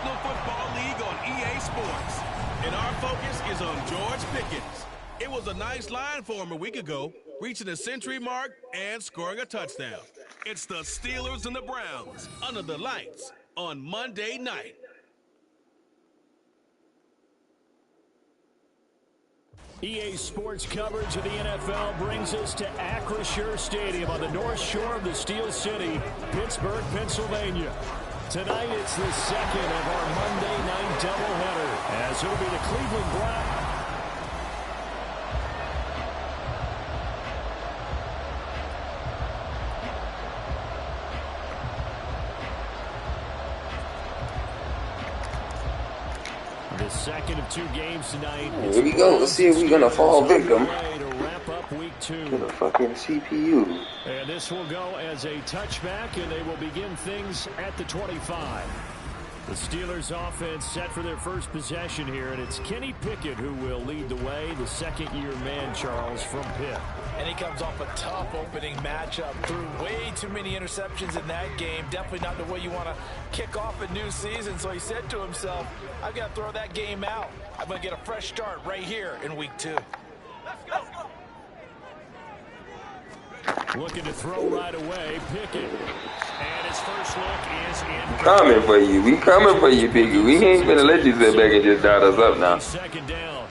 National Football League on EA Sports. And our focus is on George Pickens. It was a nice line for him a week ago, reaching the century mark and scoring a touchdown. It's the Steelers and the Browns under the lights on Monday night. EA Sports coverage of the NFL brings us to Acrisure Stadium on the north shore of the Steel City, Pittsburgh, Pennsylvania. Tonight, it's the second of our Monday night doubleheader, as it'll be the Cleveland Browns. The second of two games tonight. Here we go. Let's see if we're gonna fall victim to wrap up week 2. to the fucking CPU. And this will go as a touchback, and they will begin things at the 25. The Steelers offense set for their first possession here, and it's Kenny Pickett who will lead the way, the second-year man, Charles, from Pitt. And he comes off a tough opening matchup. Threw way too many interceptions in that game. Definitely not the way you want to kick off a new season. So he said to himself, I've got to throw that game out. I'm going to get a fresh start right here in week 2. Let's go. Looking to throw right away, Pickett. And his first look is in. Coming for you. We coming for you, Pickett. We ain't gonna let you sit back and just dot us up now. Second down.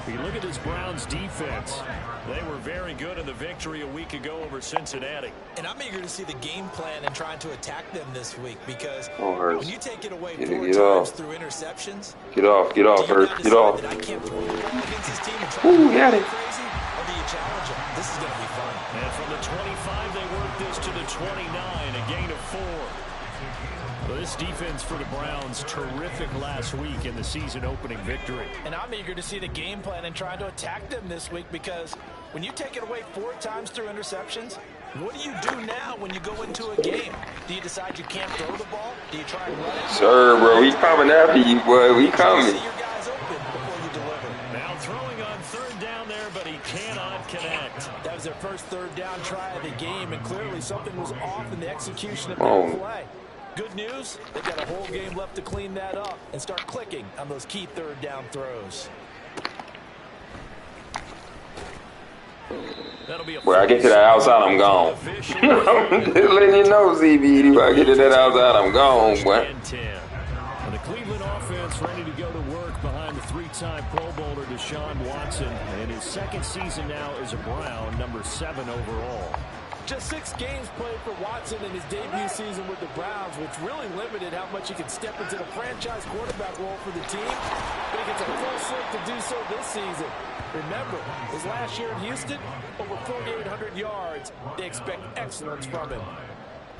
If you look at this Browns defense, they were very good in the victory a week ago over Cincinnati. And I'm eager to see the game plan and trying to attack them this week because Hurts. when you take it away Get 4 off. times through interceptions, Get off, Hurts. Get off. I can't throw the ball against this team and try Ooh, to got go it. crazy, or do you challenge them? This is going to be fun. And from the 25, they work this to the 29, a gain of 4. Well, this defense for the Browns, terrific last week in the season-opening victory. And I'm eager to see the game plan and trying to attack them this week because when you take it away 4 times through interceptions, what do you do now when you go into a game? Do you decide you can't throw the ball? Do you try and run it? Sir, bro, we coming after you, boy. We coming. See your guys open before you deliver. Now throwing on third down there, but he cannot connect. That was their first third down try of the game, and clearly something was off in the execution of that play. Good news, they've got a whole game left to clean that up and start clicking on those key third down throws. That'll be a When I get to that outside, I'm gone. I'm just letting you know, CB. When I get to that outside, I'm gone, boy. And the Cleveland offense ready to go to work behind the 3-time Pro Bowler Deshaun Watson in his second season now as a Brown, number 7 overall. Just 6 games played for Watson in his debut season with the Browns, which really limited how much he could step into the franchise quarterback role for the team. But he gets a full slate to do so this season. Remember, his last year in Houston, over 4,800 yards. They expect excellence from him.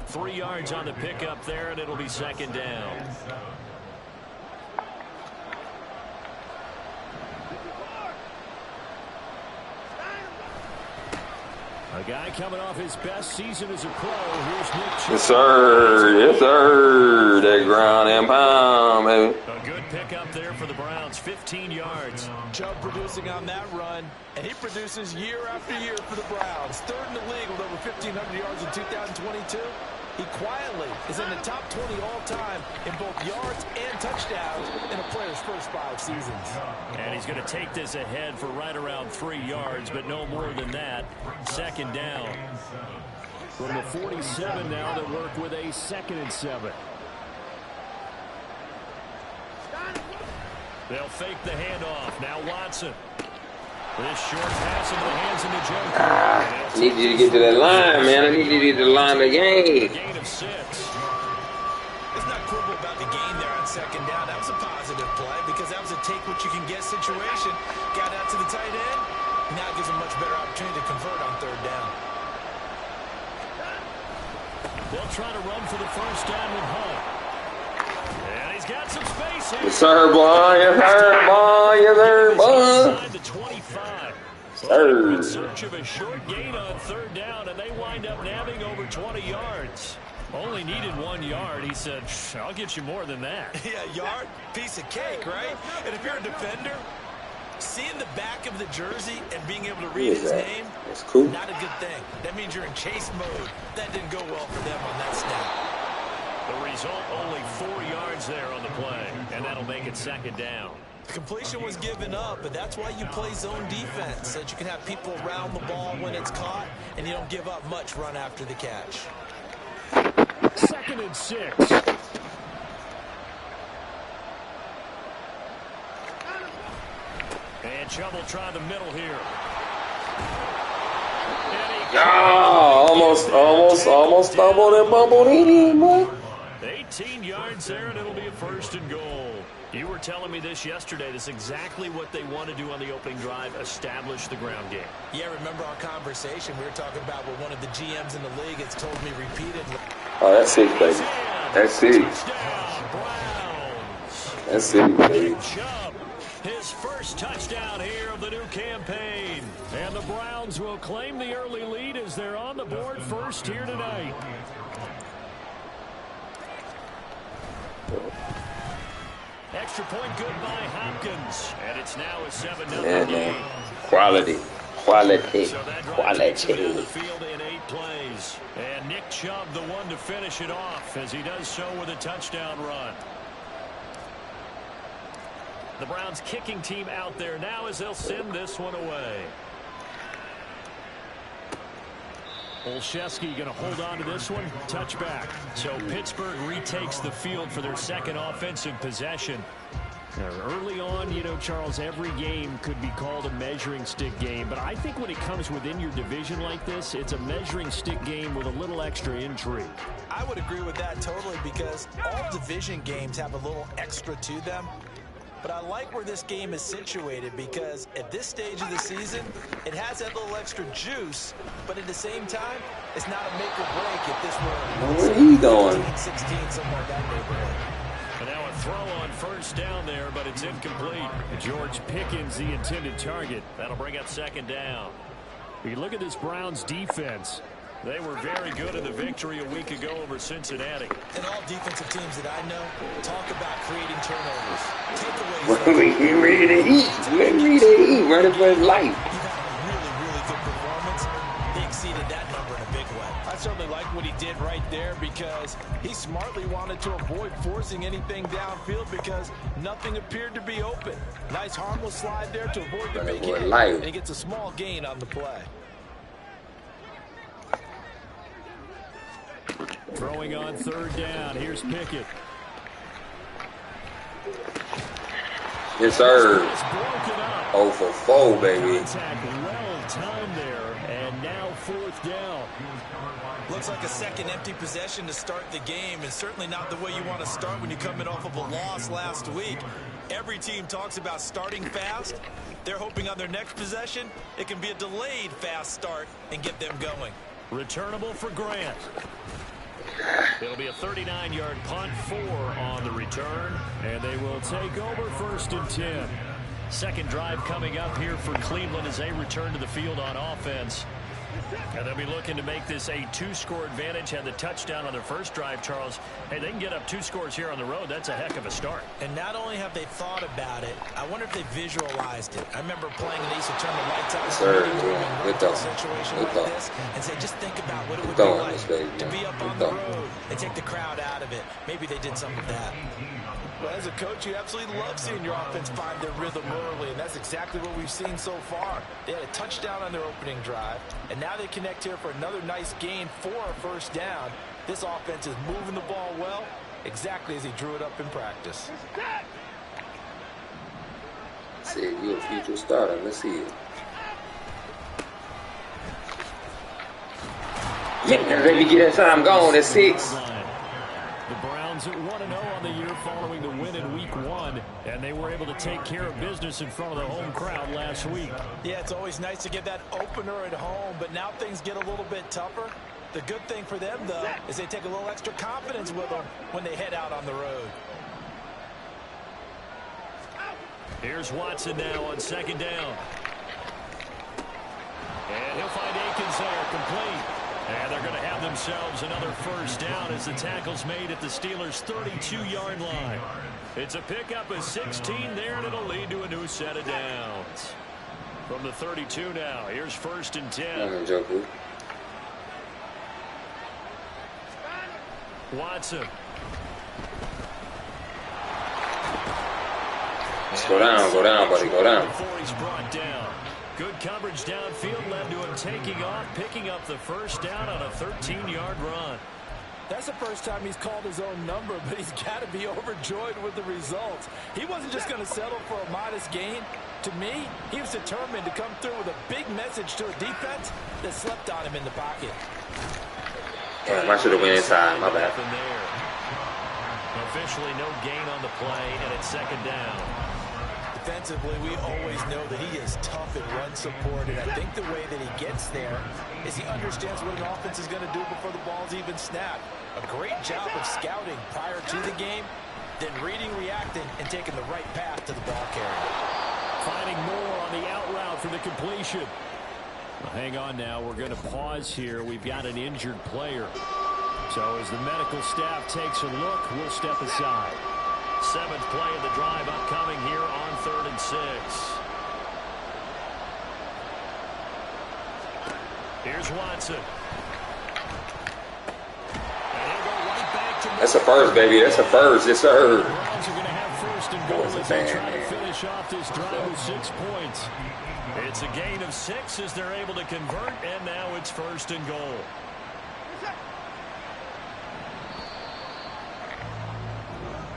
3 yards on the pickup there, and it'll be second down. A guy coming off his best season as a pro. Here's Nick Chubb. Yes, sir. Yes, sir. That ground and pound, baby. A good pickup there for the Browns, 15 yards. Chubb producing on that run, and he produces year after year for the Browns. Third in the league with over 1,500 yards in 2022. He quietly is in the top 20 all-time in both yards and touchdowns in a player's first 5 seasons. And he's going to take this ahead for right around 3 yards, but no more than that. Second down. From the 47 now, they work with a 2nd and 7. They'll fake the handoff. Now Watson. This short pass into the hands of the Joker. I need you to get to that line, man. I need you to get to the line of the game. Gain of 6. Let's not quibble about the gain there on second down. That was a positive play because that was a take-what-you-can-get situation. Got out to the tight end. Now it gives him a much better opportunity to convert on third down. They'll try to run for the first down with Hunt. And he's got some space here. Yes, sir, boy. Yes, sir, boy. Yes, sir, boy. Inside the 25. Sir. In search of a short gain on third down, and they wind up nabbing over 20 yards. Only needed 1 yard. He said, I'll get you more than that. Yeah, yard, piece of cake, right? And if you're a defender, seeing the back of the jersey and being able to read his name, that's cool. Not a good thing. That means you're in chase mode. That didn't go well for them on that snap. The result, only 4 yards there on the play, and that'll make it second down. The completion was given up, but that's why you play zone defense, so that you can have people around the ball when it's caught, and you don't give up much run after the catch. 2nd and 6. And Chubb will try the middle here. Almost stumbled and bumbled in, boy. 18 yards there, and it'll be a 1st and goal. You were telling me this yesterday. This is exactly what they want to do on the opening drive, establish the ground game. Yeah, remember our conversation? We were talking about what one of the GMs in the league has told me repeatedly. Oh, that's 6, baby. That's 6. That's 6, baby. Chubb, his first touchdown here of the new campaign. And the Browns will claim the early lead as they're on the board first here tonight. Extra point good by Hopkins. And it's now a 7-0 game. Quality. So that drive takes him down the field in 8 plays. And Nick Chubb, the one to finish it off, as he does so with a touchdown run. The Browns kicking team out there now as they'll send this one away. Olszewski going to hold on to this one. Touchback. So Pittsburgh retakes the field for their second offensive possession. Now, early on, you know, Charles, every game could be called a measuring stick game. But I think when it comes within your division like this, it's a measuring stick game with a little extra intrigue. I would agree with that totally, because all division games have a little extra to them. But I like where this game is situated, because at this stage of the season, it has that little extra juice, but at the same time, it's not a make or break at this point. What are you doing? 15, 16, somewhere in that neighborhood. And now a throw on first down there, but it's incomplete. George Pickens, the intended target. That'll bring up second down. You look at this Browns defense. They were very good in the victory a week ago over Cincinnati. And all defensive teams that I know talk about creating turnovers. Takeaways. We ready to eat. We ready to eat. Running for his life. You've had a really, really good performance. They exceeded that number in a big way. I certainly like what he did right there, because he smartly wanted to avoid forcing anything downfield because nothing appeared to be open. Nice harmless slide there to avoid the big hit. And he gets a small gain on the play. Throwing on third down. Here's Pickett. Yes, sir. 0 for 4, baby. Well timed there, and now 4th down. Looks like a second empty possession to start the game, and certainly not the way you want to start when you're coming off of a loss last week. Every team talks about starting fast. They're hoping on their next possession, it can be a delayed fast start and get them going. Returnable for Grant. It'll be a 39-yard punt, 4 on the return, and they will take over 1st and 10. Second drive coming up here for Cleveland as they return to the field on offense. And they'll be looking to make this a 2-score advantage. Had the touchdown on their first drive, Charles. Hey, they can get up 2 scores here on the road. That's a heck of a start. And not only have they thought about it, I wonder if they visualized it. I remember playing, and they used to turn the lights out in a situation like this and say, just think about what it would be like to be up on the road and take the crowd out of it. Maybe they did some of that. Well, as a coach, you absolutely love seeing your offense find their rhythm early, and that's exactly what we've seen so far. They had a touchdown on their opening drive, and now they connect here for another nice gain for a 1st down. This offense is moving the ball well, exactly as he drew it up in practice. Said you're a future starter. Let's see it. Let me get inside. I'm gone. That's 6. The Browns at 1-0 on the year following the win in Week 1, and they were able to take care of business in front of the home crowd last week. Yeah, it's always nice to get that opener at home, but now things get a little bit tougher. The good thing for them, though, is they take a little extra confidence with them when they head out on the road. Here's Watson now on 2nd down. And he'll find Akins there, complete. And they're going to have themselves another 1st down as the tackle's made at the Steelers' 32-yard line. It's a pickup of 16 there, and it'll lead to a new set of downs. From the 32 now, here's 1st and 10. Watson Go down, buddy, go down. Before he's brought down. Good coverage downfield led to him taking off, picking up the first down on a 13-yard run. That's the first time he's called his own number, but he's got to be overjoyed with the results. He wasn't just going to settle for a modest gain. To me, he was determined to come through with a big message to a defense that slept on him in the pocket. Damn, I should have went inside. My bad. Officially no gain on the play, and it's second down. Defensively, we always know that he is tough in run support, and I think the way that he gets there is he understands what an offense is going to do before the ball's even snapped. A great job of scouting prior to the game, then reading, reacting, and taking the right path to the ball carrier. Finding more on the out route for the completion. Well, hang on now. We're going to pause here. We've got an injured player. So as the medical staff takes a look, we'll step aside. Seventh play of the drive upcoming here on 3rd and 6. Here's Watson. And he'll go right back to That's a first, baby. That's a first. Yes, sir. The Browns are going to have 1st and goal as they try to finish off this drive with 6 points. It's a gain of 6 as they're able to convert, and now it's 1st and goal.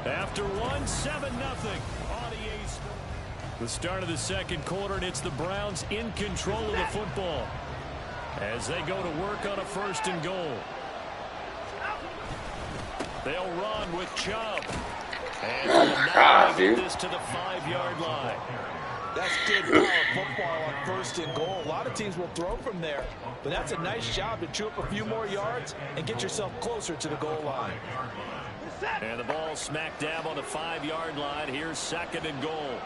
After 7-0 on EA Sports. The start of the second quarter, and it's the Browns in control of the football as they go to work on a 1st and goal. They'll run with Chubb. And Oh, my God, get dude. this to the 5-yard line. That's good power football on 1st and goal. A lot of teams will throw from there, but that's a nice job to chew up a few more yards and get yourself closer to the goal line. And the ball smack dab on the 5-yard line. Here's 2nd and goal.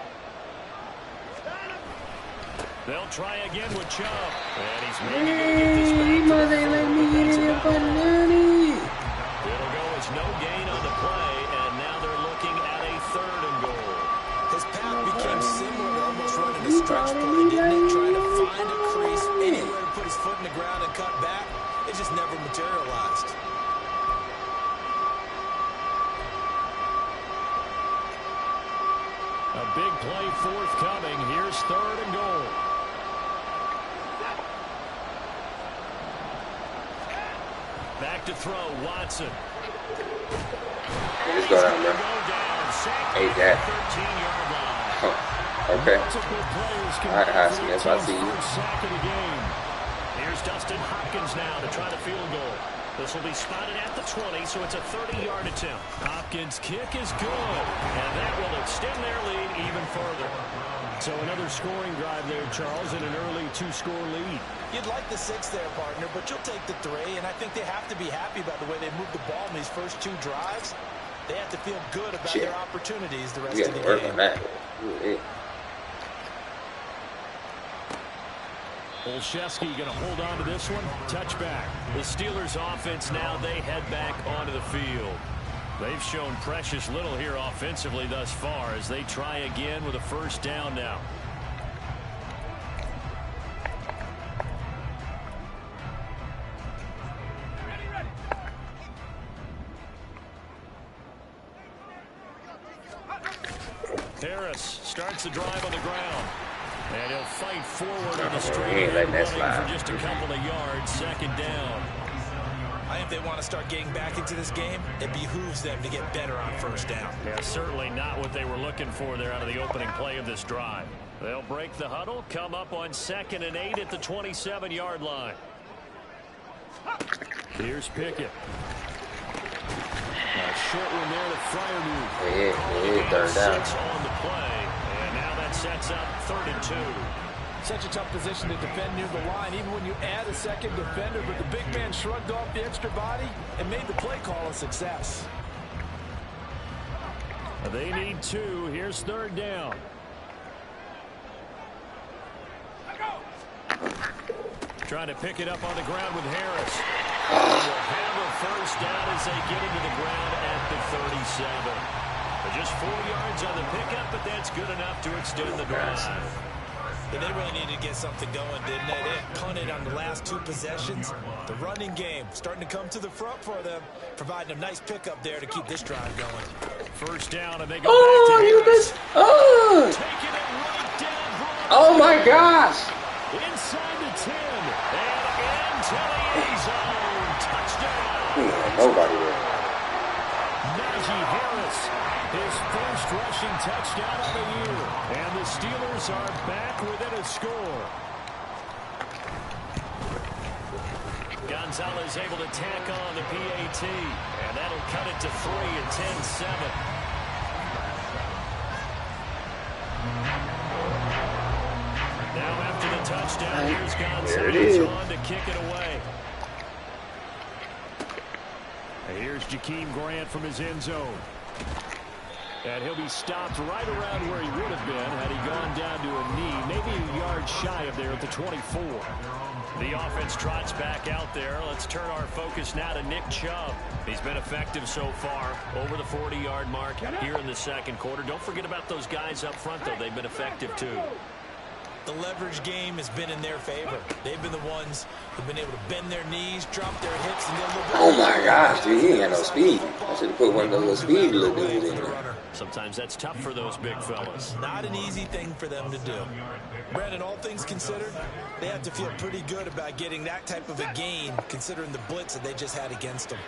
They'll try again with Chubb. And he's maybe going to get this back to the 40. It'll go as no gain on the play, and now they're looking at a 3rd and goal. His path became similar to almost running a stretch play, didn't it? Trying to find a crease, anywhere to put his foot in the ground and cut back. It just never materialized. A big play forthcoming. Here's 3rd and goal. Back to throw, Watson. Just go down, bro. Ate that. 13-yard line. Oh, okay. All right, Hassan, that's what I see you. Here's Dustin Hopkins now to try the field goal. This will be spotted at the 20, so it's a 30-yard attempt. Hopkins' kick is good, and that will extend their lead even further. So another scoring drive there, Charles, and an early 2-score lead. You'd like the 6 there, partner, but you'll take the 3, and I think they have to be happy about the way they moved the ball in these first 2 drives. They have to feel good about their opportunities the rest of the game. Work on that. Olszewski going to hold on to this one. Touchback. The Steelers offense now, they head back onto the field. They've shown precious little here offensively thus far as they try again with a 1st down now. Harris starts the drive on the ground. And he'll fight forward on the straight for just a couple of yards. 2nd down. I think if they want to start getting back into this game, it behooves them to get better on 1st down. Yeah, certainly not what they were looking for there out of the opening play of this drive. They'll break the huddle, come up on 2nd and 8 at the 27-yard line. Here's Pickett. A short one there to Freiermuth. Yeah, 3rd down. 6 on the play, and now that sets up 3rd and 2. Such a tough position to defend near the line, even when you add a 2nd defender, but the big man shrugged off the extra body and made the play call a success. They need 2. Here's 3rd down. Trying to pick it up on the ground with Harris. Will have a 1st down as they get into the ground at the 37. But just 4 yards on the pickup, but that's good enough to extend the drive. And they really needed to get something going, didn't they? They had punted on the last 2 possessions. The running game starting to come to the front for them, providing a nice pickup there to keep this drive going. First down, and they go Oh, back to you Harris. missed. Oh. Taking it right down. Oh my gosh. Inside the 10. And into the end zone. Touchdown. Nobody there. Najee Harris, his first rushing touchdown of the year. And the Steelers are back within a score. Gonzalez able to tack on the PAT. And that'll cut it to 3 and 10-7. Now after the touchdown, here's Gonzalez on to kick it away. And here's Jakeem Grant from his end zone. And he'll be stopped right around where he would have been had he gone down to a knee, maybe a yard shy of there at the 24. The offense trots back out there. Let's turn our focus now to Nick Chubb. He's been effective so far, over the 40-yard mark here in the second quarter. Don't forget about those guys up front, though. They've been effective, too. The leverage game has been in their favor. They've been the ones who've been able to bend their knees, drop their hips, and get a little bit. Oh my gosh, dude, he ain't got no speed. I should have put one of those speed little dudes in there. Sometimes that's tough for those big fellas. Not an easy thing for them to do. Brandon, all things considered, they have to feel pretty good about getting that type of a gain, considering the blitz that they just had against them.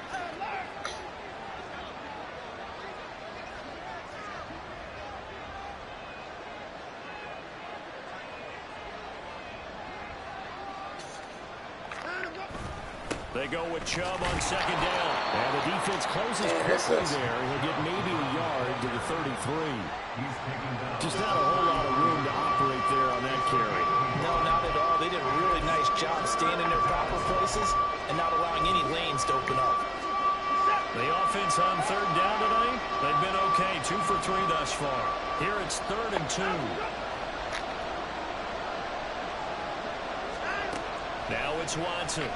They go with Chubb on second down. And the defense closes quickly there. He'll get maybe a yard to the 33. Just not a whole lot of room to operate there on that carry. No, not at all. They did a really nice job staying in their proper places and not allowing any lanes to open up. The offense on third down tonight, they've been okay. 2 for 3 thus far. Here it's 3rd and 2. Now it's Watson.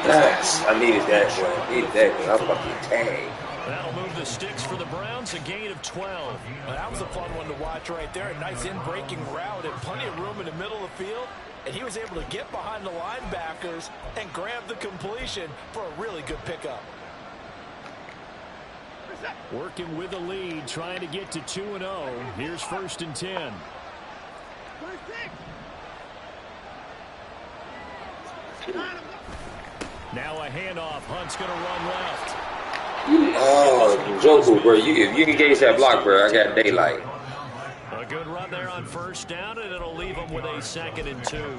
Yes, I needed that one. I needed that one. I was about to tag. That'll move the sticks for the Browns, a gain of 12. Well, that was a fun one to watch right there. A nice in-breaking route and plenty of room in the middle of the field. And he was able to get behind the linebackers and grab the completion for a really good pickup. Working with the lead, trying to get to 2-0. Here's 1st and 10. Now a handoff. Hunt's going to run left. Oh, Joku, bro. If you can gauge that block, bro, I got daylight. A good run there on first down, and it'll leave them with a 2nd and 2.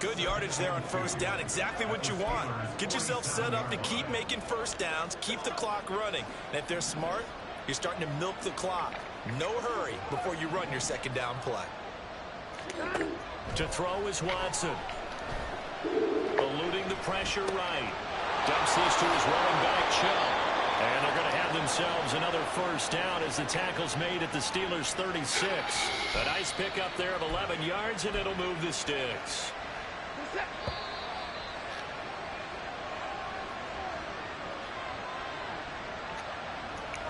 Good yardage there on first down. Exactly what you want. Get yourself set up to keep making first downs, keep the clock running. And if they're smart, you're starting to milk the clock. No hurry before you run your second down play. To throw is Watson. Eluding the pressure right. Dumps this to his running back, Chubb. And they're going to have themselves another first down as the tackle's made at the Steelers' 36. A nice pickup there of 11 yards, and it'll move the sticks.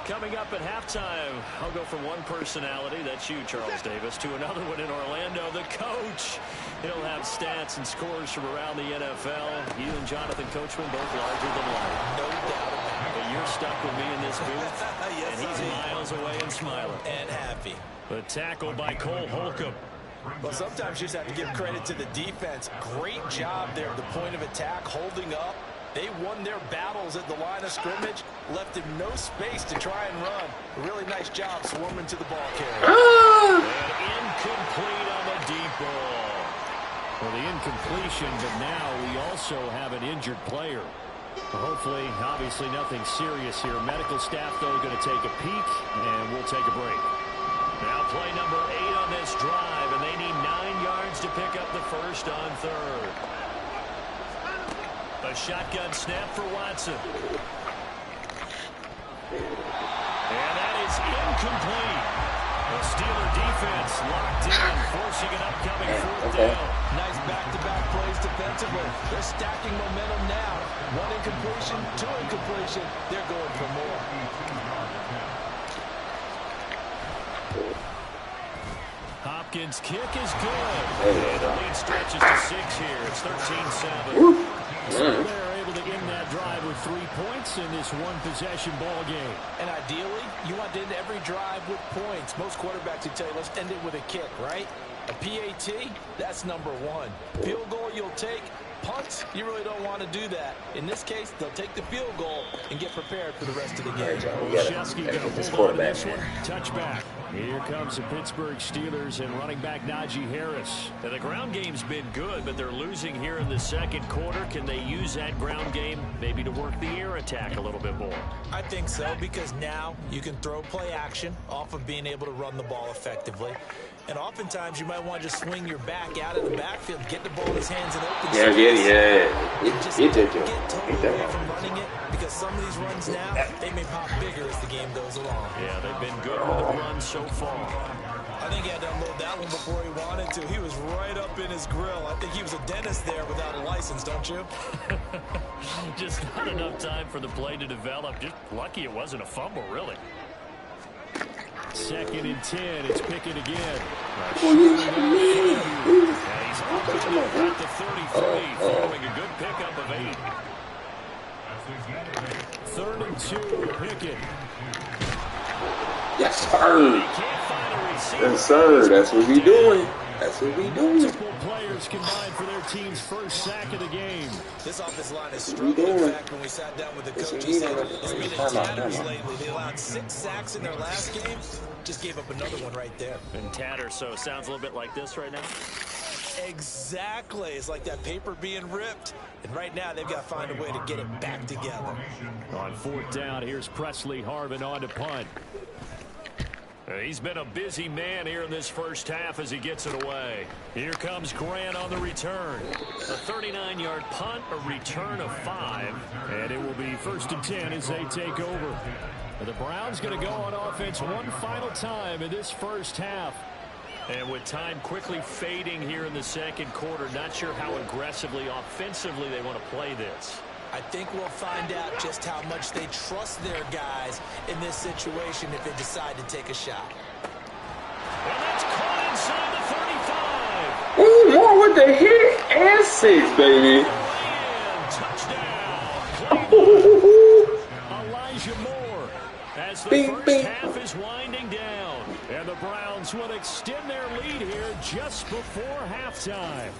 Coming up at halftime, I'll go from one personality, that's you, Charles Davis, to another one in Orlando, the coach. He'll have stats and scores from around the NFL. You and Jonathan Coachman both larger than life. No doubt about it. But you're stuck with me in this booth, Yes, and he's miles away and smiling. And happy. The tackle by Cole Holcomb. Well, sometimes you just have to give credit to the defense. Great job there at the point of attack, holding up. They won their battles at the line of scrimmage, left him no space to try and run. A really nice job swarming to the ball carrier. And incomplete on the deep ball. Well, the incompletion, but now we also have an injured player. Hopefully, obviously nothing serious here. Medical staff, though, going to take a peek, and we'll take a break. Now play number 8 on this drive, and they need 9 yards to pick up the first on third. A shotgun snap for Watson. And that is incomplete. The Steeler defense locked in, forcing an upcoming 4th down. Nice back-to-back plays defensively. They're stacking momentum now. 1 incompletion, 2 incompletion. They're going for more. Hopkins' kick is good. And the lead stretches to 6 here. It's 13-7. So they're able to end that drive with 3 points in this one-possession ball game. And ideally, you want to end every drive with points. Most quarterbacks would tell you, let's end it with a kick, right? A PAT, that's number one. Field goal you'll take. Punts, you really don't want to do that. In this case, they'll take the field goal and get prepared for the rest of the game. All right, y'all, we gotta get this quarterback, man. Touchback. Here comes the Pittsburgh Steelers and running back Najee Harris. Now, the ground game's been good, but they're losing here in the second quarter. Can they use that ground game maybe to work the air attack a little bit more? I think so, because now you can throw play action off of being able to run the ball effectively. And oftentimes you might want to just swing your back out of the backfield, get the ball in his hands and open Yeah, just get get totally away from running it, because some of these runs now, they may pop bigger as the game goes along. Yeah, they've been good with the run so far. I think he had to unload that one before he wanted to. He was right up in his grill. I think he was a dentist there without a license, don't you? Just not enough time for the play to develop. Just lucky it wasn't a fumble, really. 2nd and 10. It's Pickett again. Yeah, he's at the 33, following a good pickup of 8. 3rd and 2. Pickett. Yes, sir. Yes, sir. That's what we doing. That's what we doing. Multiple players combined for their team's first sack of the game. This offensive line is struggled. In fact, when we sat down with the coach, he said it's been in tatters lately. They allowed 6 sacks in their last game. Just gave up another one right there. And tatter, so sounds a little bit like this right now. Exactly. It's like that paper being ripped. And right now, they've got to find a way to get it back together. On 4th down, here's Presley Harvin on to punt. He's been a busy man here in this first half as he gets it away. Here comes Grant on the return. A 39-yard punt, a return of 5. And it will be 1st and 10 as they take over. And the Browns going to go on offense one final time in this first half. And with time quickly fading here in the second quarter, not sure how aggressively, offensively they want to play this. I think we'll find out just how much they trust their guys in this situation if they decide to take a shot. And that's caught inside the 35. Ooh, more with the hit and 6, baby. Touchdown. Elijah Moore as the Bing, first bing. half is winding down. And the Browns will extend their lead here just before halftime.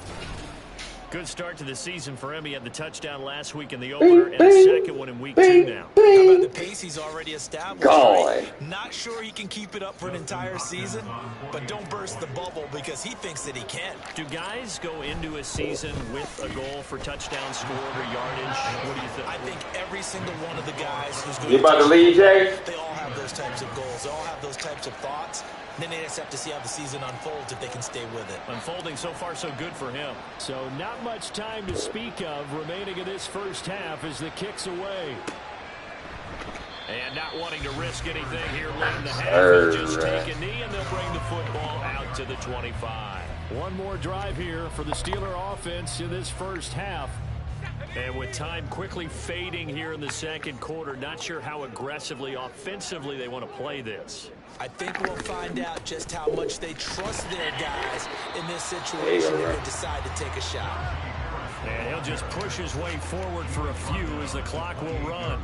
Good start to the season for him. He had the touchdown last week in the opener and a second one in week 2 now. How about the pace he's already established? God. Not sure he can keep it up for an entire season, but don't burst the bubble because he thinks that he can. Do guys go into a season with a goal for touchdown scored or yardage? What do you think? I think every single one of the guys who's going You about to lead, Jay? they all have those types of goals. They all have those types of thoughts. Then they just have to see how the season unfolds if they can stay with it. Unfolding so far so good for him. So not much time to speak of remaining in this first half as the kick's away. And not wanting to risk anything here late in the half, he'll just take a knee and they'll bring the football out to the 25. One more drive here for the Steeler offense in this first half. And with time quickly fading here in the second quarter, not sure how aggressively, offensively they want to play this. I think we'll find out just how much they trust their guys in this situation if they decide to take a shot. And he'll just push his way forward for a few as the clock will run.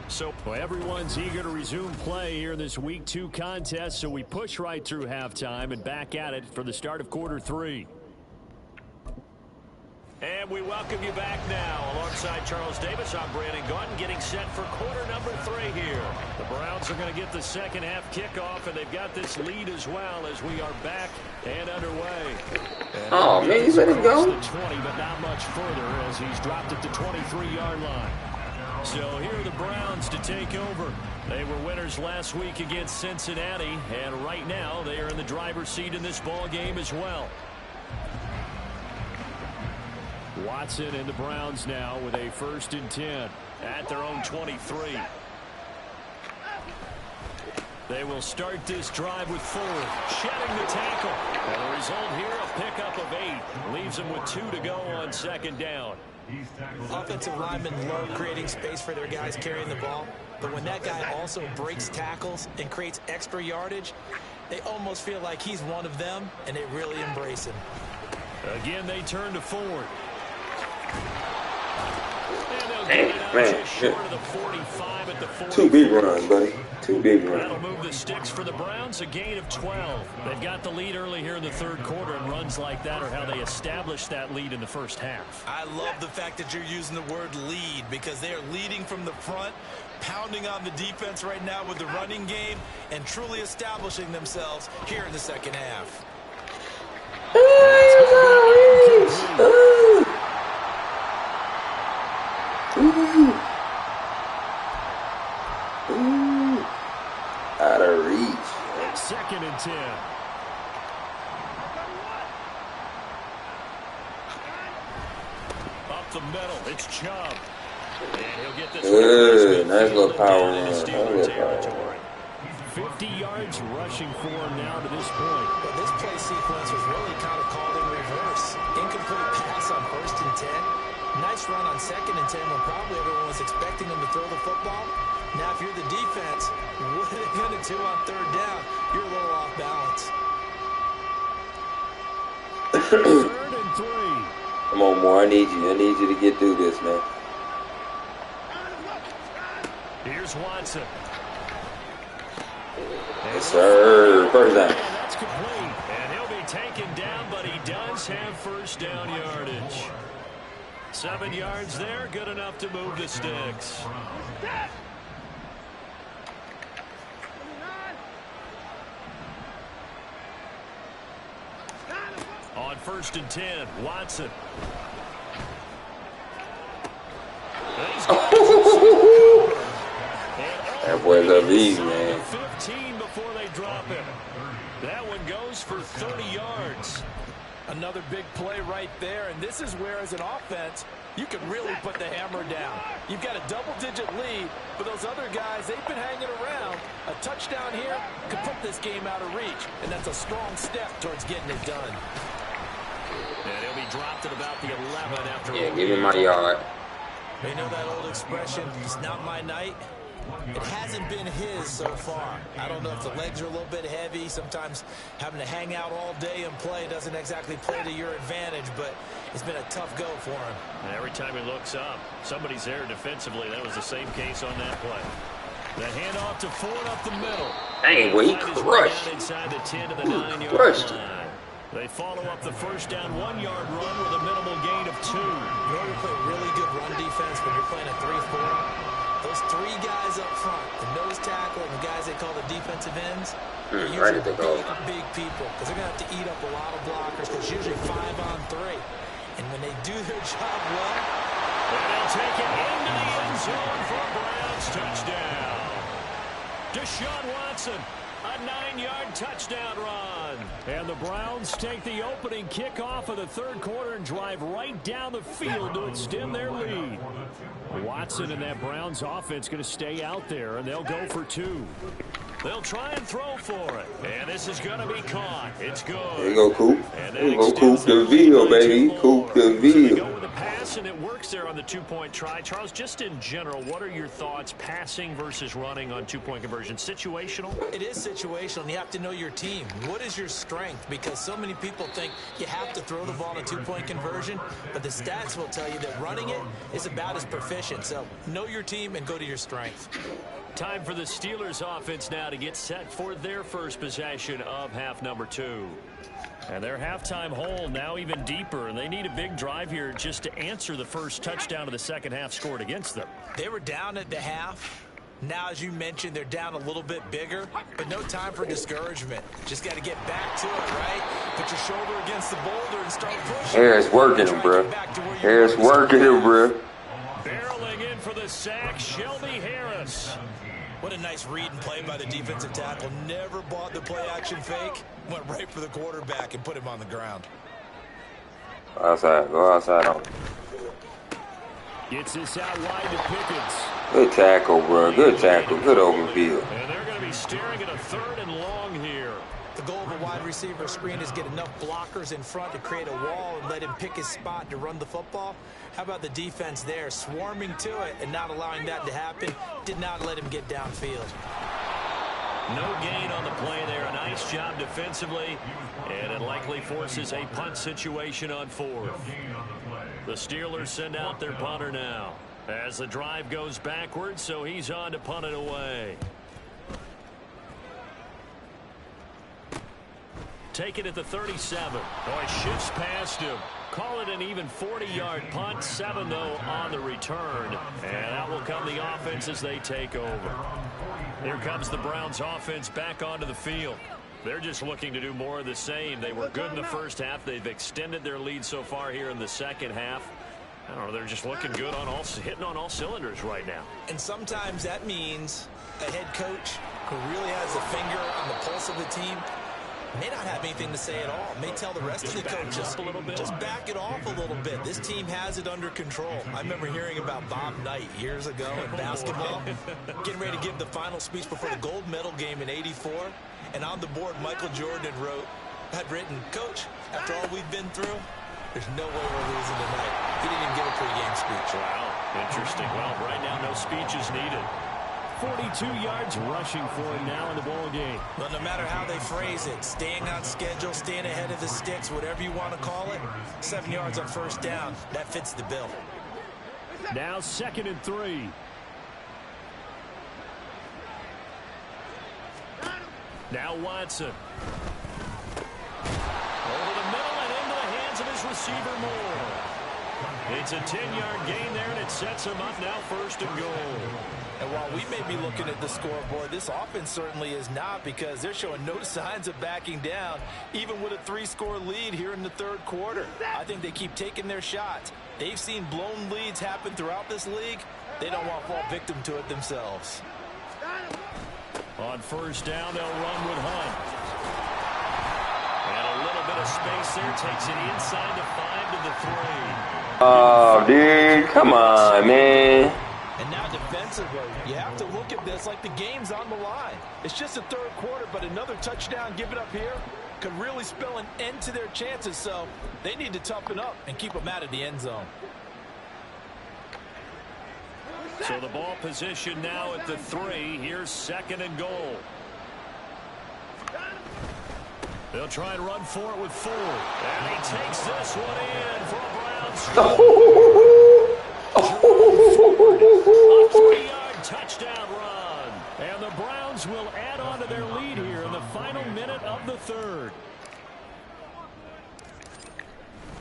So everyone's eager to resume play here in this Week 2 contest, so we push right through halftime and back at it for the start of quarter 3. And we welcome you back now. Alongside Charles Davis, I'm Brandon Gaudin, getting set for quarter number 3 here. The Browns are going to get the second half kickoff, and they've got this lead as well as we are back and underway. And oh, man, he's let it go. The 20, but not much further as he's dropped at the 23-yard line. So here are the Browns to take over. They were winners last week against Cincinnati, and right now they are in the driver's seat in this ball game as well. Watson and the Browns now with a 1st and 10 at their own 23. They will start this drive with Ford shedding the tackle. And the result here, a pickup of 8. Leaves them with 2 to go on 2nd down. Offensive linemen love creating space for their guys carrying the ball, but when that guy also breaks tackles and creates extra yardage, they almost feel like he's one of them, and they really embrace him. Again, they turn to Ford. Man, two big runs, buddy. Two big runs. That'll move the sticks for the Browns, a gain of 12. They've got the lead early here in the third quarter, and runs like that are how they established that lead in the first half. I love the fact that you're using the word lead, because they are leading from the front, pounding on the defense right now with the running game, and truly establishing themselves here in the second half. Out of reach. Second and 10. Up the middle, it's Chubb. And he'll get this good. Nice little power run. 50 yards rushing for him now to this point. But this play sequence was really kind of called in reverse. Incomplete pass on 1st and 10. Nice run on 2nd and 10 when probably everyone was expecting him to throw the football. Now, if you're the defense, what are they going to do on 3rd down? You're a little off balance. 3rd and 3. Come on, Moore. I need you. I need you to get through this, man. Here's Watson. Yes, sir. First down. That's complete. And he'll be taken down, but he does have first down yardage. 7 yards there, good enough to move the sticks. On 1st and 10, Watson. That boy's up easy, man. 15 before they drop him. That one goes for 30 yards. Another big play right there, and this is where, as an offense, you can really put the hammer down. You've got a double-digit lead, but those other guys, they've been hanging around. A touchdown here could put this game out of reach, and that's a strong step towards getting it done. And he'll be dropped at about the 11 after. Yeah, give me my yard. You know that old expression, it's not my night? It hasn't been his so far. I don't know if the legs are a little bit heavy. Sometimes having to hang out all day and play doesn't exactly play to your advantage, but it's been a tough go for him. And every time he looks up, somebody's there defensively. That was the same case on that play. The handoff to Ford up the middle. Dang, well, he crushed. Inside the 10 to the 9-yard Crushed. line. They follow up the first down 1-yard run with a minimal gain of 2. You know, you play really good run defense when you're playing a 3-4. Those 3 guys up front, the nose tackle and the guys they call the defensive ends, are usually big people, because they're going to have to eat up a lot of blockers, because usually 5-on-3. And when they do their job well, they'll take it into the end zone for a Browns touchdown. Deshaun Watson, a 9-yard touchdown run. And the Browns take the opening kickoff of the third quarter and drive right down the field to extend their lead. Watson and that Browns offense going to stay out there, and they'll go for 2. They'll try and throw for it. And this is going to be caught. It's good. There you go, Coop. There you go, Coop DeVille, baby. Coop DeVille. Go with the pass, and it works there on the 2-point try. Charles, just in general, what are your thoughts passing versus running on 2-point conversion? Situational? It is situational, and you have to know your team. What is your strength? Because so many people think you have to throw the ball in a 2-point conversion, but the stats will tell you that running it is about as proficient. So know your team and go to your strength. Time for the Steelers offense now to get set for their first possession of half number 2. And their halftime hole now even deeper, and they need a big drive here just to answer the first touchdown of the second half scored against them. They were down at the half. Now, as you mentioned, they're down a little bit bigger, but no time for discouragement. Just got to get back to it, right? Put your shoulder against the boulder and start pushing. Harris working him, bro. Harris working him, bro. Barreling in for the sack, Shelby Harris. What a nice read and play by the defensive tackle. Never bought the play-action fake. Went right for the quarterback and put him on the ground. Outside. Go outside on. Gets this out wide to Pickens. Good tackle, bro. Good tackle. Good open field. And they're going to be staring at a 3rd and long here. The goal of a wide receiver screen is get enough blockers in front to create a wall and let him pick his spot to run the football. How about the defense there, swarming to it and not allowing that to happen? Did not let him get downfield. No gain on the play there. A nice job defensively, and it likely forces a punt situation on fourth. The Steelers send out their punter now as the drive goes backwards, so he's on to punt it away. Take it at the 37. Oh, he shifts past him. Call it an even 40-yard punt. 7, though, on the return. And out will come the offense as they take over. Here comes the Browns offense back onto the field. They're just looking to do more of the same. They were good in the first half. They've extended their lead so far here in the second half. I don't know, they're just looking good on hitting on all cylinders right now. And sometimes that means a head coach who really has a finger on the pulse of the team may not have anything to say at all. May tell the rest of the coaches, just back it off a little bit. This team has it under control. I remember hearing about Bob Knight years ago in basketball, getting ready to give the final speech before the gold medal game in '84. And on the board, Michael Jordan had written, "Coach, after all we've been through, there's no way we're losing tonight." He didn't even give a pregame speech. Wow, interesting. Well, right now, no speech is needed. 42 yards rushing for him now in the ball game. But no matter how they phrase it, staying on schedule, staying ahead of the sticks, whatever you want to call it, 7 yards on first down, that fits the bill. Now 2nd and 3. Now Watson. Over the middle and into the hands of his receiver Moore. It's a 10-yard gain there, and it sets him up now 1st and goal. And while we may be looking at the scoreboard, this offense certainly is not, because they're showing no signs of backing down, even with a 3-score lead here in the third quarter. I think they keep taking their shots. They've seen blown leads happen throughout this league. They don't want to fall victim to it themselves. On first down, they'll run with Hunt. And a little bit of space there takes it inside the 5 to the 3. Oh, dude, come on, man. And now defensively, you have to look at this like the game's on the line. It's just the third quarter, but another touchdown given up here could really spell an end to their chances, so they need to toughen up and keep them out of the end zone. So the ball position now at the 3. Here's 2nd and goal. They'll try and run for it with 4. And he takes this one in for a Browns score. A 3-yard touchdown run. And the Browns will add on to their lead here in the final minute of the third.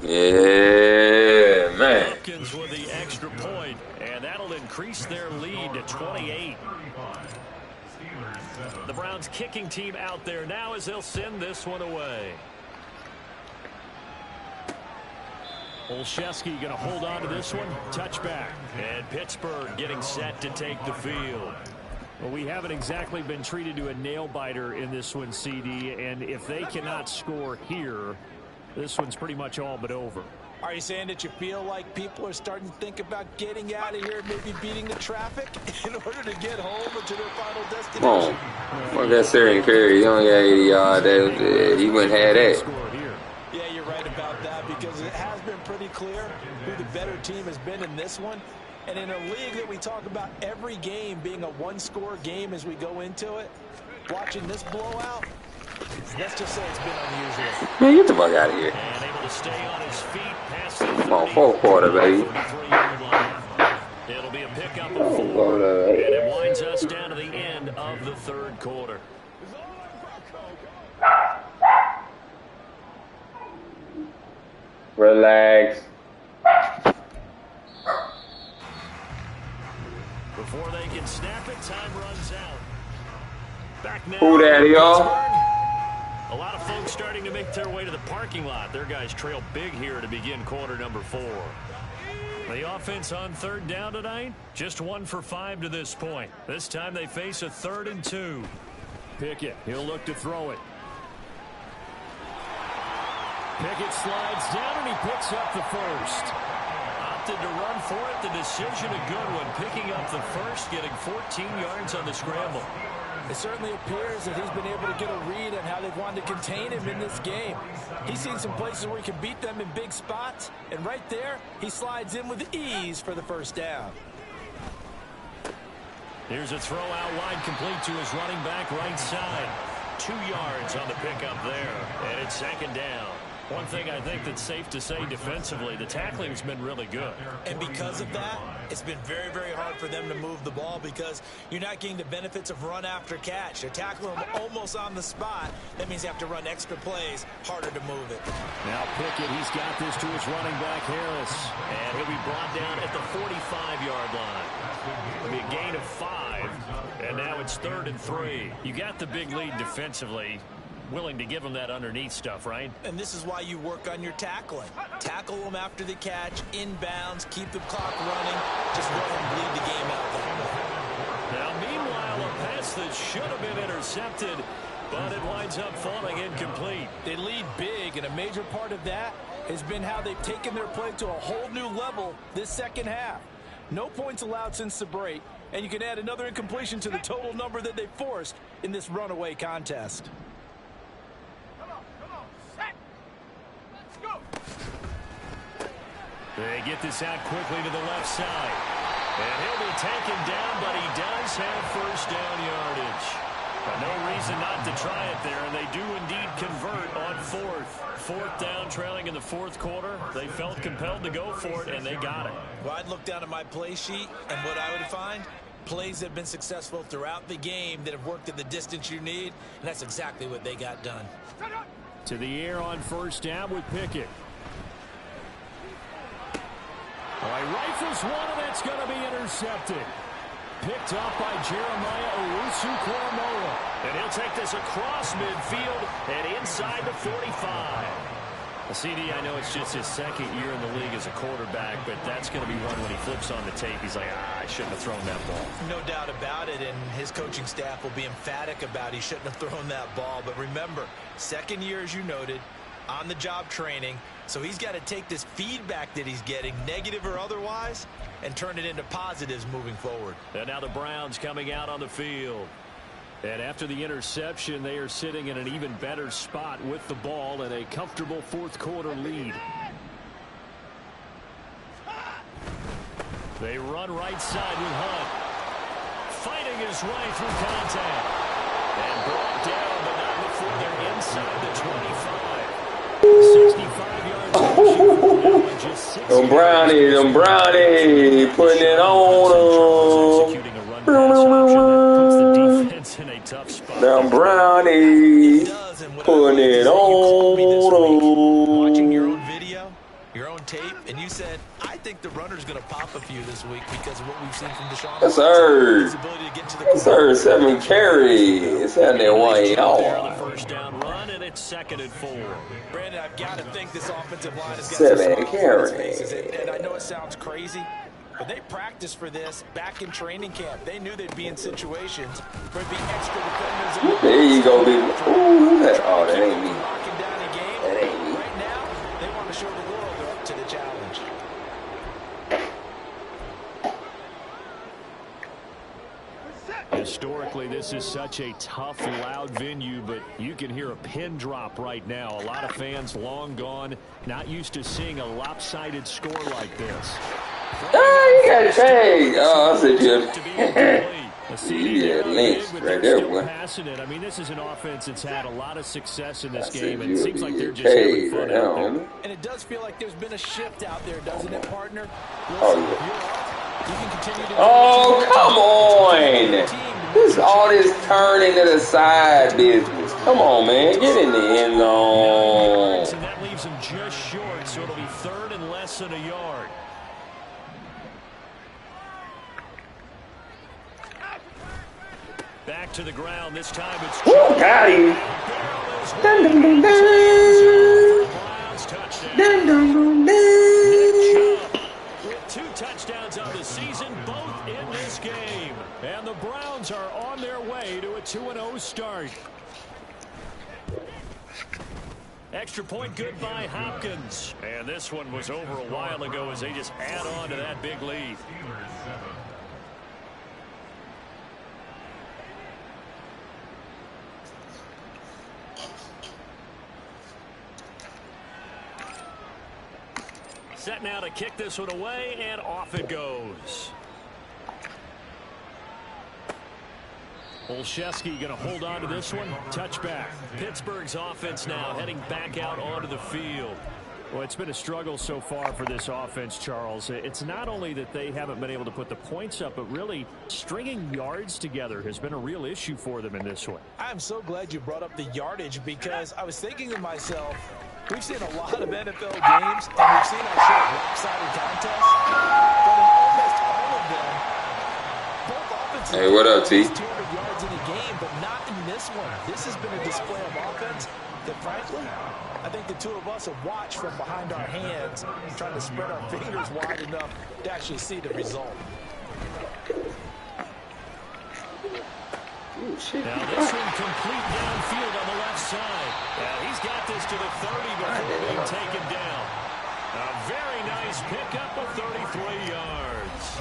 Yeah, man. Hopkins with the extra point, and that'll increase their lead to 28. The Browns kicking team out there now as they'll send this one away. Olszewski going to hold on to this one. Touchback. And Pittsburgh getting set to take the field. Well, we haven't exactly been treated to a nail-biter in this one, CD, and if they cannot score here, this one's pretty much all but over. Are you saying that you feel like people are starting to think about getting out of here, maybe beating the traffic in order to get home or to their final destination? Well, that Syrian Curry, he only got 80 yards. He wouldn't have that. Yeah, you're right about that, because it has been pretty clear who the better team has been in this one. And in a league that we talk about every game being a one-score game as we go into it, watching this blowout, let's just say it's been unusual. Man, get the fuck out of here. And able to stay on his feet past the Come on, fourth quarter, baby. It'll be a pickup of 4, and it winds us down to the end of the third quarter. Relax. Before they can snap it, time runs out. Back now. Who that, y'all? A lot of folks starting to make their way to the parking lot. Their guys trail big here to begin quarter number 4. The offense on third down tonight, just 1 for 5 to this point. This time they face a 3rd and 2. Pickett, he'll look to throw it. Pickett slides down and he picks up the first. opted to run for it. The decision a good one, picking up the first, getting 14 yards on the scramble. It certainly appears that he's been able to get a read on how they've wanted to contain him in this game. He's seen some places where he can beat them in big spots, and right there, he slides in with ease for the first down. Here's a throw out wide, complete to his running back right side. 2 yards on the pickup there, and it's second down. One thing I think that's safe to say defensively, the tackling's been really good. And because of that, it's been very, very hard for them to move the ball because you're not getting the benefits of run after catch. They're tackling them almost on the spot. That means you have to run extra plays, harder to move it. Now Pickett, he's got this to his running back Harris. And he'll be brought down at the 45-yard line. It'll be a gain of 5. And now it's 3rd and 3. You got the big lead defensively. Willing to give them that underneath stuff, right? And this is why you work on your tackling. Tackle them after the catch, inbounds, keep the clock running. Just let them bleed the game out that way. Now, meanwhile, a pass that should have been intercepted, but it winds up falling incomplete. They lead big, and a major part of that has been how they've taken their play to a whole new level this second half. No points allowed since the break, and you can add another incompletion to the total number that they forced in this runaway contest. They get this out quickly to the left side. And he'll be taken down, but he does have first down yardage. But no reason not to try it there, and they do indeed convert on 4th down, trailing in the 4th quarter. They felt compelled to go for it, and they got it. Well, I'd look down at my play sheet, and what I would find, plays that have been successful throughout the game that have worked at the distance you need, and that's exactly what they got done. To the air on first down with Pickett. All right, rifles one, and it's going to be intercepted. Picked up by Jeremiah Owusu-Koramoah. And he'll take this across midfield and inside the 45. CD, I know it's just his 2nd year in the league as a quarterback, but that's going to be one when he flips on the tape. He's like, I shouldn't have thrown that ball. No doubt about it, and his coaching staff will be emphatic about he shouldn't have thrown that ball. But remember, 2nd year, as you noted, on-the-job training, so he's got to take this feedback that he's getting, negative or otherwise, and turn it into positives moving forward. And now the Browns coming out on the field. And after the interception, they are sitting in an even better spot with the ball and a comfortable 4th quarter lead. They run right side with Hunt. Fighting his way through contact. And brought down, but not before they're inside the 25. 65 yards. Them Brownie, putting it on them. In a tough spot. Them Brownie, putting it on. Watching your own video, your own tape, and you said, I think the runner's going to pop a few this week because of what we've seen from Deshaun. Yes, sir. His ability to get to the Yes, sir. 7 carries. Had that 1 yard. First down run, and it's 2nd and 4. Brandon, I've got to think this offensive line has got 7 carries. And I know it sounds crazy, but they practiced for this back in training camp. They knew they'd be in situations where it'd be extra defenders. There you go, big. Ooh, that ain't me. That ain't me. Right now, they want to show the world they're up to the challenge. Historically, this is such a tough, loud venue, but you can hear a pin drop right now. A lot of fans long gone, not used to seeing a lopsided score like this. Oh, you got shade. Oh, that's a good. Yeah, lynched right there, boy. I mean, this is an offense that's had a lot of success in this game, and it seems like they're just having fun out there. And it does feel like there's been a shift out there, doesn't it, partner? Oh, come on. This all this turning to the side business. Come on, man. Get in the end zone. And that leaves them just short, so it'll be 3rd and less than a yard. Back to the ground. This time it's got him. Dun, dun, dun, dun. Dun, dun, dun, dun. With 2 touchdowns on the season, both in this game. And the Browns are on their way to a 2-0 start. Extra point good by Hopkins. And this one was over a while ago as they just add on to that big lead. Set now to kick this one away, and off it goes. Olszewski going to hold on to this one. Touchback. Pittsburgh's offense now heading back out onto the field. Well, it's been a struggle so far for this offense, Charles. It's not only that they haven't been able to put the points up, but really stringing yards together has been a real issue for them in this one. I'm so glad you brought up the yardage because I was thinking to myself, we've seen a lot of NFL games, and we've seen our short lopsided contests, but in almost all of them, both offenses hey, what up, T? 200 yards in a game, but not in this one. This has been a display of offense that, frankly, I think the two of us have watched from behind our hands, trying to spread our fingers wide enough to actually see the result. Now this one complete downfield on the left side. He's got this to the 30 before being taken down. A very nice pickup of 33 yards.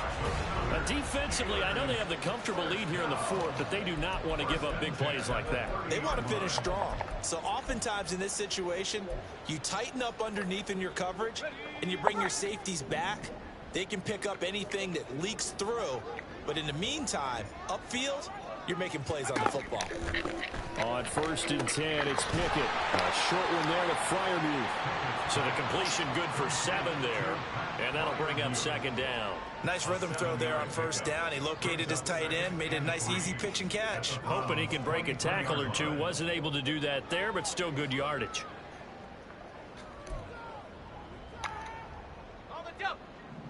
Defensively, I know they have the comfortable lead here in the fourth, but they do not want to give up big plays like that. They want to finish strong. So oftentimes in this situation, you tighten up underneath in your coverage, and you bring your safeties back. They can pick up anything that leaks through. But in the meantime, upfield, you're making plays on the football. On 1st and 10, it's Pickett. A short one there to Freiermuth. So the completion good for 7 there. And that'll bring up 2nd down. Nice rhythm throw there on 1st down. He located his tight end, made a nice easy pitch and catch. Hoping he can break a tackle or two. Wasn't able to do that there, but still good yardage.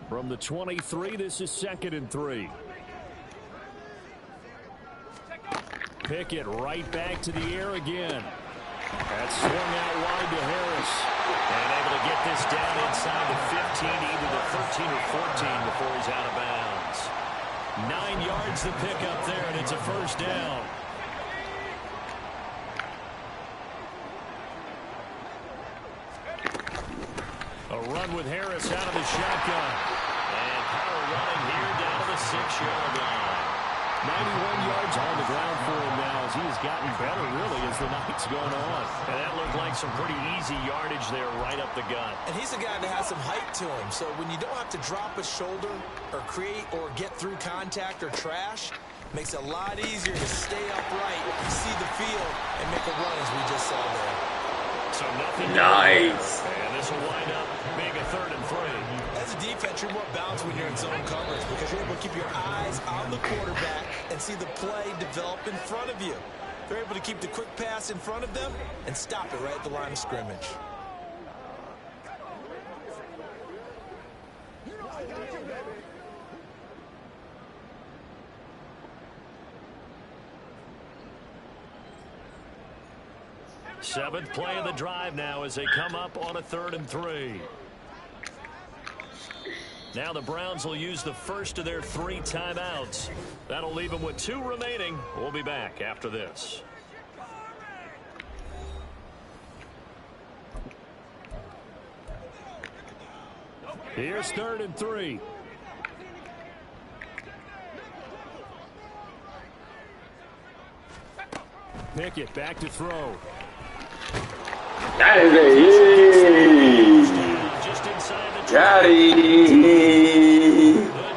From the 23, this is 2nd and 3. Pickett right back to the air again. That's swung out wide to Harris. And able to get this down inside the 15, either the 13 or 14 before he's out of bounds. 9 yards to pick up there, and it's a 1st down. A run with Harris out of the shotgun. And power running here down to the 6-yard line. 91 yards on the ground for him now as he has gotten better, really, as the night's gone on. And that looked like some pretty easy yardage there right up the gut. And he's a guy that has some height to him, so when you don't have to drop a shoulder or create or get through contact or trash, makes it a lot easier to stay upright, see the field, and make a run as we just saw there. So nothing. Nice. And this will wind up being a 3rd and 3. As a defense, you're more balanced when you're in zone coverage because you're able to keep your eyes on the quarterback and see the play develop in front of you. They're able to keep the quick pass in front of them and stop it right at the line of scrimmage. Seventh play of the drive now as they come up on a 3rd and 3. Now the Browns will use the first of their 3 timeouts. That'll leave them with 2 remaining. We'll be back after this. Here's 3rd and 3. Pickett back to throw. That is Just inside the The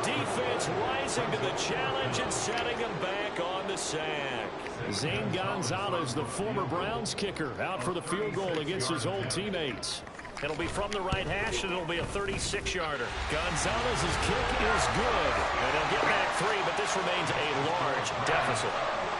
defense rising to the challenge and setting him back on the sack. Zane Gonzalez, the former Browns kicker, out for the field goal against his old teammates. It'll be from the right hash, and it'll be a 36-yarder. Gonzalez's kick is good, and they'll get back 3, but this remains a large deficit.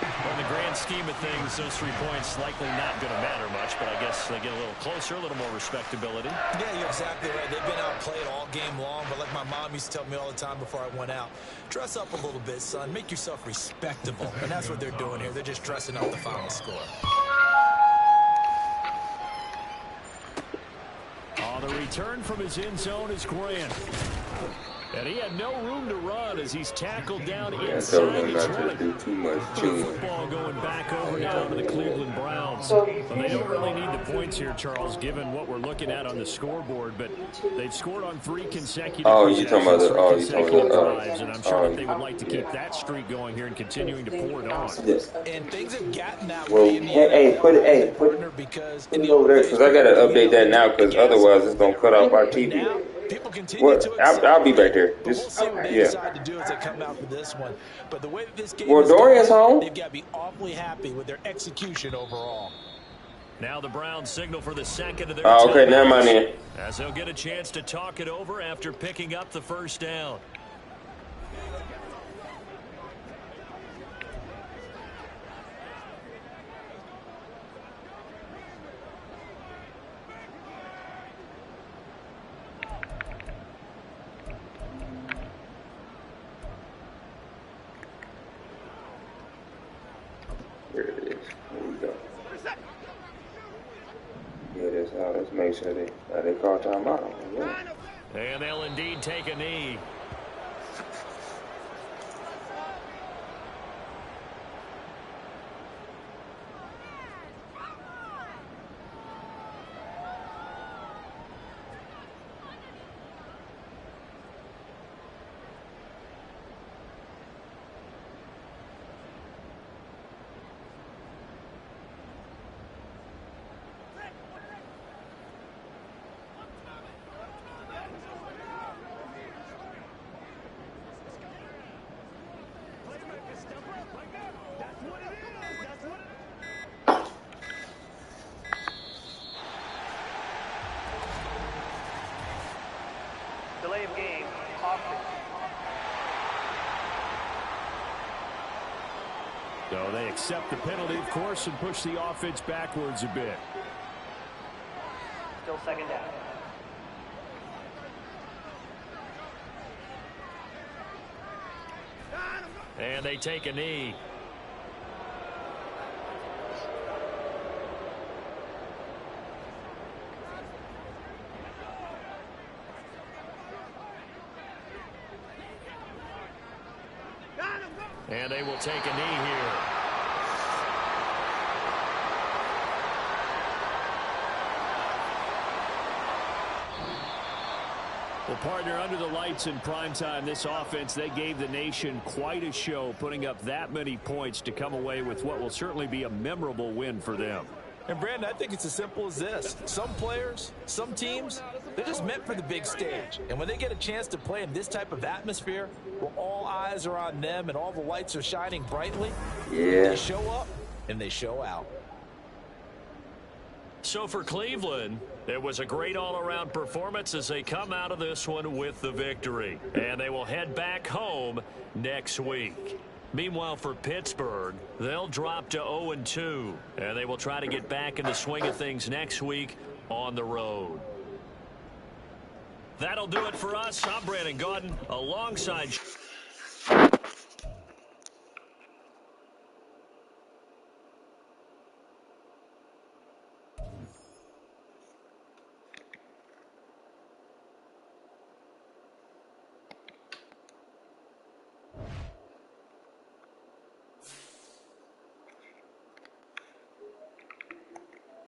In the grand scheme of things, those 3 points likely not going to matter much, but I guess they get a little closer, a little more respectability. Yeah, you're exactly right. They've been outplayed all game long, but like my mom used to tell me all the time before I went out, dress up a little bit, son. Make yourself respectable. And that's what they're doing here. They're just dressing up the final score. On the return from his end zone is Grant. And he had no room to run as he's tackled down I inside told him the not 20. to do too much chewing. Football going back over now to the Cleveland Browns. And they don't really need the points here, Charles, given what we're looking at on the scoreboard. But they've scored on 3 consecutive consecutive drives, and I'm sure that they would like to keep that streak going here and continuing to pour it on. And things have gotten that Well, way in the put it over there because I got to update that now because otherwise it's going to cut off our TV. Now, people continue to I'll be back there. We'll see what they decide to do as they come out for this one. But the way that this game is Dorian's home. they've got to be awfully happy with their execution overall. Now the Browns signal for the second of their okay, never mind then. as they'll get a chance to talk it over after picking up the first down. Here it is. Here we go. Yeah, let's make sure they call timeout. Yeah. And they'll indeed take a knee. Delay of game, option. So they accept the penalty, of course, and push the offense backwards a bit. Still second down. And they take a knee. And they will take a knee here. Well, partner, under the lights in primetime, this offense, they gave the nation quite a show, putting up that many points to come away with what will certainly be a memorable win for them. And, Brandon, I think it's as simple as this. Some players, some teams, they're just meant for the big stage. And when they get a chance to play in this type of atmosphere, where all eyes are on them and all the lights are shining brightly, they show up and they show out. So for Cleveland, it was a great all-around performance as they come out of this one with the victory. And they will head back home next week. Meanwhile, for Pittsburgh, they'll drop to 0-2, and they will try to get back in the swing of things next week on the road. That'll do it for us. I'm Brandon Gaudin alongside